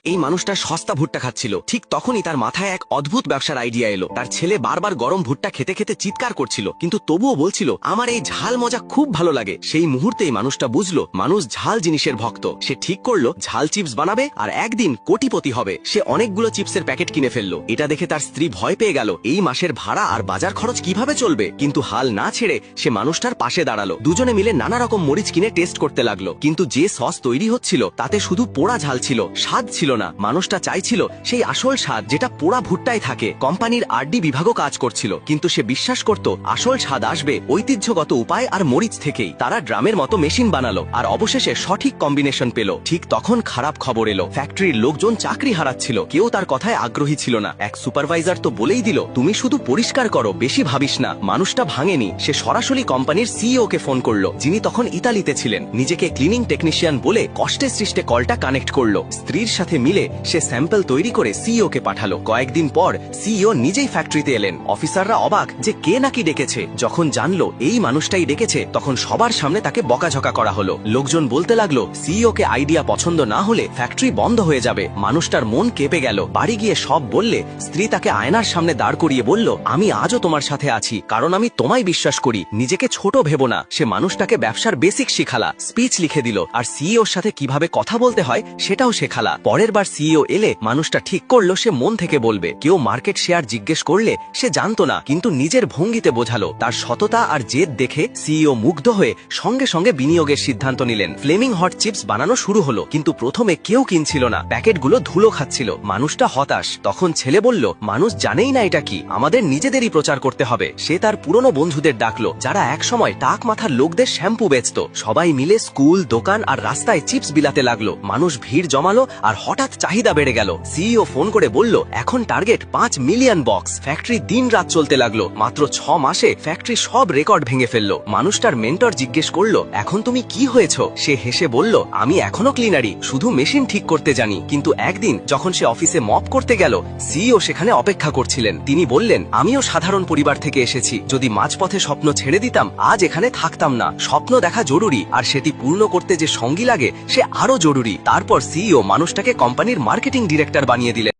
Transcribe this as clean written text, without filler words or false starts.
এই মানুষটা সস্তা ভুট্টা খাচ্ছিল। ঠিক তখনই তার মাথায় এক অদ্ভুত ব্যবসার আইডিয়া এলো। তার ছেলে বারবার গরম ভুট্টা খেতে খেতে চিৎকার করছিল, কিন্তু তবুও বলছিল আমার এই ঝাল মজা খুব ভালো লাগে। সেই মুহূর্তেই মানুষটা বুঝলো মানুষ ঝাল জিনিসের ভক্ত। সে ঠিক করলো ঝাল চিপস বানাবে আর একদিন কোটিপতি হবে। সে অনেকগুলো চিপসের প্যাকেট কিনে ফেললো। এটা দেখে তার স্ত্রী ভয় পেয়ে গেল, এই মাসের ভাড়া আর বাজার খরচ কিভাবে চলবে। কিন্তু হাল না ছেড়ে সে মানুষটার পাশে দাঁড়ালো। দুজনে মিলে নানা রকম মরিচ কিনে টেস্ট করতে লাগলো, কিন্তু যে সস তৈরি হচ্ছিল তাতে শুধু পোড়া ঝাল ছিল, স্বাদ ছিল না। মানুষটা চাইছিল সেই আসল স্বাদ যেটা পোড়া ভুট্টায় থাকে। কোম্পানির আরডি বিভাগও কাজ করছিল, কিন্তু সে বিশ্বাস করত আসল স্বাদ আসবে ঐতিহ্যগত উপায় আর মরিচ থেকেই। তারা ড্রামের মতো মেশিন বানালো আর অবশেষে সঠিক কম্বিনেশন পেল। ঠিক তখন খারাপ খবর এলো, ফ্যাক্টরির লোকজন চাকরি হারাচ্ছিল। কেউ তার কথায় আগ্রহী ছিল না। এক সুপারভাইজার তো বলেই দিল তুমি শুধু পরিষ্কার করো, বেশি ভাবিস না। মানুষটা ভাঙেনি, সে সরাসরি কোম্পানির সিইও কে ফোন করলো, যিনি তখন ইতালিতে ছিলেন। নিজেকে ক্লিনিং টেকনিশিয়ান বলে কষ্টে সৃষ্টে কলটা কানেক্ট করলো। স্ত্রীর সাথে মিলে সে স্যাম্পল তৈরি করে সিইও কে পাঠালো। কয়েকদিন পর সিইও নিজেই ফ্যাক্টরিতে এলেন। অফিসাররা অবাক যে কে নাকি ডেকেছে। যখন জানলো এই মানুষটাই ডেকেছে, তখন সবার সামনে তাকে বকাঝকা করা হলো। লোকজন বলতে লাগলো সিইও কে আইডিয়া পছন্দ না হলে ফ্যাক্টরি বন্ধ হয়ে যাবে। মানুষটার মন কেঁপে গেল। বাড়ি গিয়ে সব বললে স্ত্রী তাকে আয়নার সামনে দাঁড় করিয়ে বলল আমি আজও তোমার সাথে আছি, কারণ আমি তোমায় বিশ্বাস করি। নিজেকে ছোট ভেবো না। সে মানুষটাকে ব্যবসার বেসিক শিখালা, স্পিচ লিখে দিল, আর সিইওর সাথে কিভাবে কথা বলতে হয় সেটাও শেখালা। পরের বার সিইও এলে মানুষটা ঠিক করলো সে মন থেকে বলবে। কেউ মার্কেট শেয়ার জিজ্ঞেস করলে সে জানতো না, কিন্তু নিজের ভঙ্গিতে বোঝালো। তার সততা আর জেদ দেখে সিইও মুগ্ধ হয়ে সঙ্গে সঙ্গে বিনিয়োগের সিদ্ধান্ত নিলেন। ফ্লেমিং হট চিপস বানানো শুরু হলো, কিন্তু প্রথমে কেউ কিনছিল না। প্যাকেটগুলো ধুলো খাচ্ছিল। মানুষটা হতাশ। তখন ছেলে বলল মানুষ জানেই না এটা কি, আমাদের নিজেদেরই প্রচার করতে হবে। সে তার পুরনো বন্ধুদের ডাকলো, যারা একসময় টাক মাথার লোকদের শ্যাম্পু বেচত। সবাই মিলে স্কুল, দোকান আর রাস্তায় চিপস বিলাতে লাগলো। মানুষ ভিড় জমালো আর হঠাৎ চাহিদা বেড়ে গেল। সিইও ফোন করে বলল এখন টার্গেট 5 মিলিয়ন বক্স। ফ্যাক্টরি দিন রাত চলতে লাগলো। মাত্র 6 মাসে ফ্যাক্টরি সব রেকর্ড ভেঙে ফেললো। মানুষটার মেন্টর জিজ্ঞেস করলো এখন তুমি কি হয়েছ। সে হেসে বলল আমি এখনো ক্লিনারি, শুধু মেশিন ঠিক করতে জানি। কিন্তু একদিন যখন সে অফিসে মপ করতে গেল, সিইও সেখানে অপেক্ষা করছিলেন। তিনি বললেন আমিও সাধারণ পরিবার থেকে এসেছি, যদি মাঝপথে স্বপ্ন ছেড়ে দিতাম আজ এখানে থাকতাম না। স্বপ্ন দেখা জরুরি, আর সেটি পূর্ণ করতে যে সঙ্গী লাগে সে আরো জরুরি। তারপর সিইও মানুষটাকে কোম্পানির মার্কেটিং ডিরেক্টর বানিয়ে দিলেন।